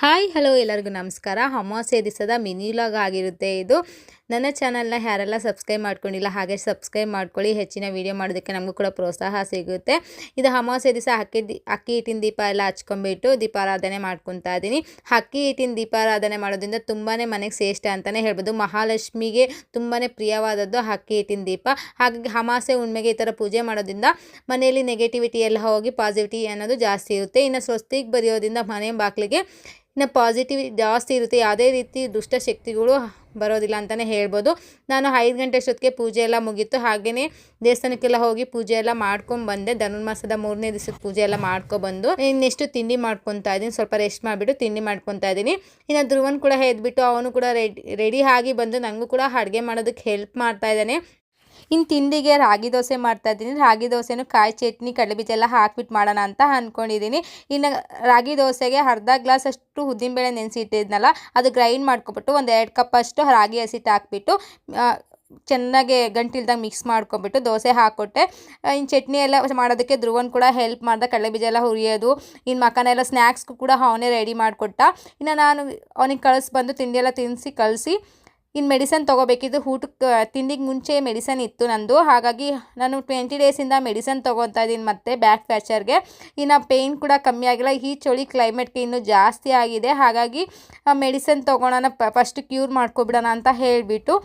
Hi hello ಎಲ್ಲರಿಗೂ ನಮಸ್ಕಾರ. ಅಮಾವಾಸ್ಯೆ ದಿವಸದ ಮಿನಿ ವ್ಲಾಗ್ ಆಗಿರುತ್ತೆ ಇದು. ನನ್ನ ಚಾನಲ್ನ ಯಾರೆಲ್ಲ ಸಬ್ಸ್ಕ್ರೈಬ್ ಮಾಡ್ಕೊಂಡಿಲ್ಲ ಹಾಗೆ ಸಬ್ಸ್ಕ್ರೈಬ್ ಮಾಡ್ಕೊಳ್ಳಿ. ಹೆಚ್ಚಿನ ವೀಡಿಯೋ ಮಾಡೋದಕ್ಕೆ ನಮಗೂ ಕೂಡ ಪ್ರೋತ್ಸಾಹ ಸಿಗುತ್ತೆ. ಇದು ಅಮಾವಾಸ್ಯೆ ದಿವಸ ಅಕ್ಕಿ ಹಿಟ್ಟಿನ ದೀಪ ಎಲ್ಲ ಹಚ್ಕೊಂಡ್ಬಿಟ್ಟು ದೀಪಾರಾಧನೆ ಮಾಡ್ಕೊತಾ ಇದ್ದೀನಿ. ಅಕ್ಕಿ ಹಿಟ್ಟಿನ ದೀಪಾರಾಧನೆ ಮಾಡೋದ್ರಿಂದ ತುಂಬಾ ಮನೆಗೆ ಶ್ರೇಷ್ಠ ಅಂತಲೇ ಹೇಳ್ಬೋದು. ಮಹಾಲಕ್ಷ್ಮಿಗೆ ತುಂಬಾ ಪ್ರಿಯವಾದದ್ದು ಅಕ್ಕಿ ಹಿಟ್ಟಿನ ದೀಪ. ಹಾಗಾಗಿ ಅಮಾವಾಸ್ಯೆ ಹುಣ್ಣಿಮೆಗೆ ಈ ಥರ ಪೂಜೆ ಮಾಡೋದ್ರಿಂದ ಮನೆಯಲ್ಲಿ ನೆಗೆಟಿವಿಟಿ ಎಲ್ಲ ಹೋಗಿ ಪಾಸಿಟಿವಿಟಿ ಅನ್ನೋದು ಜಾಸ್ತಿ ಇರುತ್ತೆ. ಇನ್ನು ಸ್ವಸ್ತಿಗೆ ಬರೆಯೋದ್ರಿಂದ ಮನೆ ಬಾಗಿಲಿಗೆ ಇನ್ನು ಪಾಸಿಟಿವ್ ಜಾಸ್ತಿ ಇರುತ್ತೆ. ಯಾವುದೇ ರೀತಿ ದುಷ್ಟಶಕ್ತಿಗಳು ಬರೋದಿಲ್ಲ ಅಂತಲೇ ಹೇಳ್ಬೋದು. ನಾನು 5 ಗಂಟೆ ಅಷ್ಟೊತ್ತಿಗೆ ಪೂಜೆ ಎಲ್ಲ ಮುಗೀತು. ಹಾಗೆಯೇ ದೇವಸ್ಥಾನಕ್ಕೆಲ್ಲ ಹೋಗಿ ಪೂಜೆ ಎಲ್ಲ ಮಾಡ್ಕೊಂಡ್ಬಂದೆ. ಧನುರ್ಮಾಸದ 3ನೇ ದಿವಸದ ಪೂಜೆ ಎಲ್ಲ ಮಾಡ್ಕೊಬಂದು ಇನ್ನೆಷ್ಟು ತಿಂಡಿ ಮಾಡ್ಕೊತಾ ಇದ್ದೀನಿ. ಸ್ವಲ್ಪ ರೆಸ್ಟ್ ಮಾಡಿಬಿಟ್ಟು ತಿಂಡಿ ಮಾಡ್ಕೊತಾ ಇದ್ದೀನಿ. ಇನ್ನು ಧ್ರುವನ್ ಕೂಡ ಎದ್ಬಿಟ್ಟು ಅವನು ಕೂಡ ರೆಡಿ ಆಗಿ ಬಂದು ನನಗೂ ಕೂಡ ಅಡುಗೆ ಮಾಡೋದಕ್ಕೆ ಹೆಲ್ಪ್ ಮಾಡ್ತಾ ಇದ್ದಾನೆ. ಇನ್ನು ತಿಂಡಿಗೆ ರಾಗಿ ದೋಸೆ ಮಾಡ್ತಾಯಿದ್ದೀನಿ. ರಾಗಿ ದೋಸೆನೂ ಕಾಯಿ ಚಟ್ನಿ ಕಡಲೆಬೀಜ ಎಲ್ಲ ಹಾಕ್ಬಿಟ್ಟು ಮಾಡೋಣ ಅಂತ ಅಂದ್ಕೊಂಡಿದ್ದೀನಿ. ಇನ್ನು ರಾಗಿ ದೋಸೆಗೆ ಅರ್ಧ ಗ್ಲಾಸ್ ಅಷ್ಟು ಉದ್ದಿನಬೇಳೆ ನೆನೆಸಿಟ್ಟಿದ್ನಲ್ಲ, ಅದು ಗ್ರೈಂಡ್ ಮಾಡ್ಕೊಬಿಟ್ಟು ಒಂದು 2 ಕಪ್ ಅಷ್ಟು ರಾಗಿ ಹಸಿಟ್ಟು ಹಾಕ್ಬಿಟ್ಟು ಚೆನ್ನಾಗಿ ಗಂಟಿಲ್ದಂಗೆ ಮಿಕ್ಸ್ ಮಾಡ್ಕೊಬಿಟ್ಟು ದೋಸೆ ಹಾಕ್ಕೊಟ್ಟೆ. ಇನ್ನು ಚಟ್ನಿ ಎಲ್ಲ ಮಾಡೋದಕ್ಕೆ ಧ್ರುವನ್ ಕೂಡ ಹೆಲ್ಪ್ ಮಾಡ್ದೆ. ಕಡಲೆಬೀಜ ಎಲ್ಲ ಹುರಿಯೋದು, ಇನ್ನು ಮಕ್ಕನೆಲ್ಲ ಸ್ನ್ಯಾಕ್ಸ್ಗೂ ಕೂಡ ಅವನೇ ರೆಡಿ ಮಾಡಿಕೊಟ್ಟ. ಇನ್ನು ನಾನು ಅವನಿಗೆ ಕಳಿಸ್ಬಂದು ತಿಂಡಿ ಎಲ್ಲ ತಿನ್ನಿಸಿ ಕಳಿಸಿ ಇನ್ನು ಮೆಡಿಸನ್ ತೊಗೋಬೇಕಿದ್ದು. ಊಟಕ್ಕೆ ತಿಂಡಿಗೆ ಮುಂಚೆ ಮೆಡಿಸನ್ ಇತ್ತು ನಂದು. ಹಾಗಾಗಿ ನಾನು 20 ಡೇಸಿಂದ ಮೆಡಿಸನ್ ತೊಗೊತಾ ಇದ್ದೀನಿ. ಮತ್ತು ಬ್ಯಾಕ್ ಫ್ರ್ಯಾಕ್ಚರ್ಗೆ ಇನ್ನು ಪೇಯ್ನ್ ಕೂಡ ಕಮ್ಮಿ ಆಗಿಲ್ಲ. ಈ ಚಳಿ ಕ್ಲೈಮೇಟ್ಗೆ ಇನ್ನೂ ಜಾಸ್ತಿ ಆಗಿದೆ. ಹಾಗಾಗಿ ಮೆಡಿಸನ್ ತೊಗೊಳೋಣ, ಫಸ್ಟ್ ಕ್ಯೂರ್ ಮಾಡ್ಕೊಬಿಡೋಣ ಅಂತ ಹೇಳಿಬಿಟ್ಟು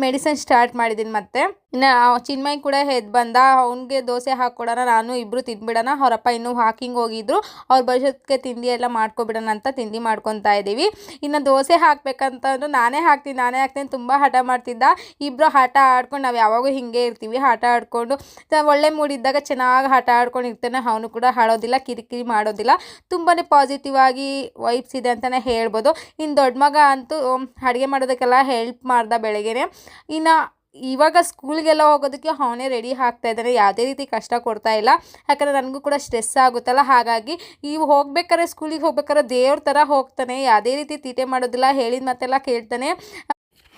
ಮೆಡಿಸನ್ ಸ್ಟಾರ್ಟ್ ಮಾಡಿದ್ದೀನಿ. ಮತ್ತು ಇನ್ನು ಚಿನ್ಮಯ್ ಕೂಡ ಎದ್ದು ಬಂದ. ಅವ್ನಿಗೆ ದೋಸೆ ಹಾಕ್ಕೊಡೋಣ, ನಾನು ಇಬ್ಬರು ತಿಂದ್ಬಿಡೋಣ. ಅವರಪ್ಪ ಇನ್ನೂ ವಾಕಿಂಗ್ ಹೋಗಿದ್ರು. ಅವ್ರು ಬರೋದಕ್ಕೆ ತಿಂಡಿ ಎಲ್ಲ ಮಾಡ್ಕೊಬಿಡೋಣ ಅಂತ ತಿಂಡಿ ಮಾಡ್ಕೊತಾ ಇದ್ದೀವಿ. ಇನ್ನು ದೋಸೆ ಹಾಕ್ಬೇಕಂತಂದ್ರು ನಾನೇ ಹಾಕ್ತೀನಿ ತುಂಬ ಹಠ ಮಾಡ್ತಿದ್ದ. ಇಬ್ಬರು ಆಟ ಆಡ್ಕೊಂಡು, ನಾವು ಯಾವಾಗೂ ಹಿಂಗೆ ಇರ್ತೀವಿ, ಆಟ ಆಡಿಕೊಂಡು ಒಳ್ಳೆ ಮೂಡಿದ್ದಾಗ ಚೆನ್ನಾಗಿ ಆಟ ಆಡ್ಕೊಂಡು ಇರ್ತಾನೆ. ಅವನು ಕೂಡ ಆಡೋದಿಲ್ಲ, ಕಿರಿಕಿರಿ ಮಾಡೋದಿಲ್ಲ. ತುಂಬಾ ಪಾಸಿಟಿವ್ ಆಗಿ ವೈಬ್ಸ್ ಇದೆ ಅಂತಲೇ ಹೇಳ್ಬೋದು. ಇನ್ನು ದೊಡ್ಡ ಮಗ ಅಂತೂ ಅಡುಗೆ ಮಾಡೋದಕ್ಕೆಲ್ಲ ಹೆಲ್ಪ್ ಮಾಡ್ದ ಬೆಳಗ್ಗೆನೆ. ಇನ್ನು ಇವಾಗ ಸ್ಕೂಲ್ಗೆಲ್ಲ ಹೋಗೋದಕ್ಕೆ ಅವನೇ ರೆಡಿ ಆಗ್ತಾ ಇದ್ದಾನೆ. ಯಾವುದೇ ರೀತಿ ಕಷ್ಟ ಕೊಡ್ತಾ ಇಲ್ಲ. ಯಾಕಂದರೆ ನನಗೂ ಕೂಡ ಸ್ಟ್ರೆಸ್ ಆಗುತ್ತಲ್ಲ. ಹಾಗಾಗಿ ಹೋಗ್ಬೇಕಾದ್ರೆ ಸ್ಕೂಲಿಗೆ ಹೋಗ್ಬೇಕಾದ್ರೆ ದೇವ್ರ ಥರ ಹೋಗ್ತಾನೆ. ಯಾವುದೇ ರೀತಿ ತೀಟೆ ಮಾಡೋದಿಲ್ಲ, ಹೇಳಿದ ಮಾತೆಲ್ಲ ಕೇಳ್ತಾನೆ.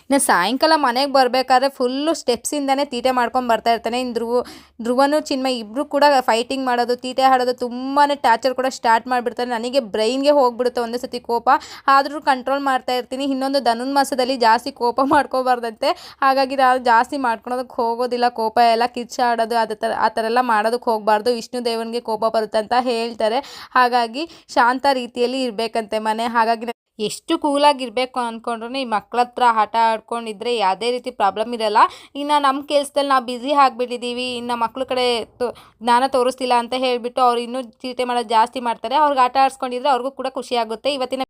ಇನ್ನು ಸಾಯಂಕಾಲ ಮನೆಗೆ ಬರಬೇಕಾದ್ರೆ ಫುಲ್ಲು ಸ್ಟೆಪ್ಸಿಂದನೇ ತೀಟೆ ಮಾಡ್ಕೊಂಡು ಬರ್ತಾ ಇರ್ತಾನೆ. ಇನ್ನು ಧ್ರುವನು ಚಿನ್ಮಯ್ ಇಬ್ಬರು ಕೂಡ ಫೈಟಿಂಗ್ ಮಾಡೋದು, ತೀಟೆ ಆಡೋದು, ತುಂಬಾ ಟಾರ್ಚರ್ ಕೂಡ ಸ್ಟಾರ್ಟ್ ಮಾಡಿಬಿಡ್ತಾನೆ. ನನಗೆ ಬ್ರೈನ್ಗೆ ಹೋಗ್ಬಿಡುತ್ತೆ ಒಂದೇ ಸತಿ ಕೋಪ. ಆದರೂ ಕಂಟ್ರೋಲ್ ಮಾಡ್ತಾ ಇರ್ತೀನಿ. ಇನ್ನೊಂದು ಧನುರ್ಮಾಸದಲ್ಲಿ ಜಾಸ್ತಿ ಕೋಪ ಮಾಡ್ಕೋಬಾರ್ದಂತೆ. ಹಾಗಾಗಿ ನಾನು ಜಾಸ್ತಿ ಮಾಡ್ಕೊಳೋದಕ್ಕೆ ಹೋಗೋದಿಲ್ಲ. ಕೋಪ ಎಲ್ಲ ಕಿಚ್ಚಾಡೋದು ಆ ಥರ ಎಲ್ಲ ಮಾಡೋದಕ್ಕೆ ಹೋಗಬಾರ್ದು. ವಿಷ್ಣು ದೇವನಿಗೆ ಕೋಪ ಬರುತ್ತೆ ಅಂತ ಹೇಳ್ತಾರೆ. ಹಾಗಾಗಿ ಶಾಂತ ರೀತಿಯಲ್ಲಿ ಇರಬೇಕಂತೆ ಮನೆ. ಹಾಗಾಗಿ ಎಷ್ಟು ಕೂಲಾಗಿರಬೇಕು ಅಂದ್ಕೊಂಡ್ರೂ ಈ ಮಕ್ಳ ಹತ್ರ ಆಟ ಆಡ್ಕೊಂಡಿದ್ರೆ ಯಾವುದೇ ರೀತಿ ಪ್ರಾಬ್ಲಮ್ ಇರೋಲ್ಲ. ಇನ್ನು ನಮ್ಮ ಕೆಲಸದಲ್ಲಿ ನಾವು ಬ್ಯುಸಿ ಆಗಿಬಿಟ್ಟಿದ್ದೀವಿ, ಇನ್ನು ಮಕ್ಳ ಕಡೆ ಜ್ಞಾನ ತೋರಿಸ್ತಿಲ್ಲ ಅಂತ ಹೇಳಿಬಿಟ್ಟು ಅವ್ರು ಇನ್ನೂ ಚೀಟೆ ಮಾಡೋದು ಜಾಸ್ತಿ ಮಾಡ್ತಾರೆ. ಅವ್ರಿಗೆ ಆಟ ಆಡಿಸ್ಕೊಂಡಿದ್ರೆ ಅವ್ರಿಗೂ ಕೂಡ ಖುಷಿ ಆಗುತ್ತೆ. ಇವತ್ತಿನ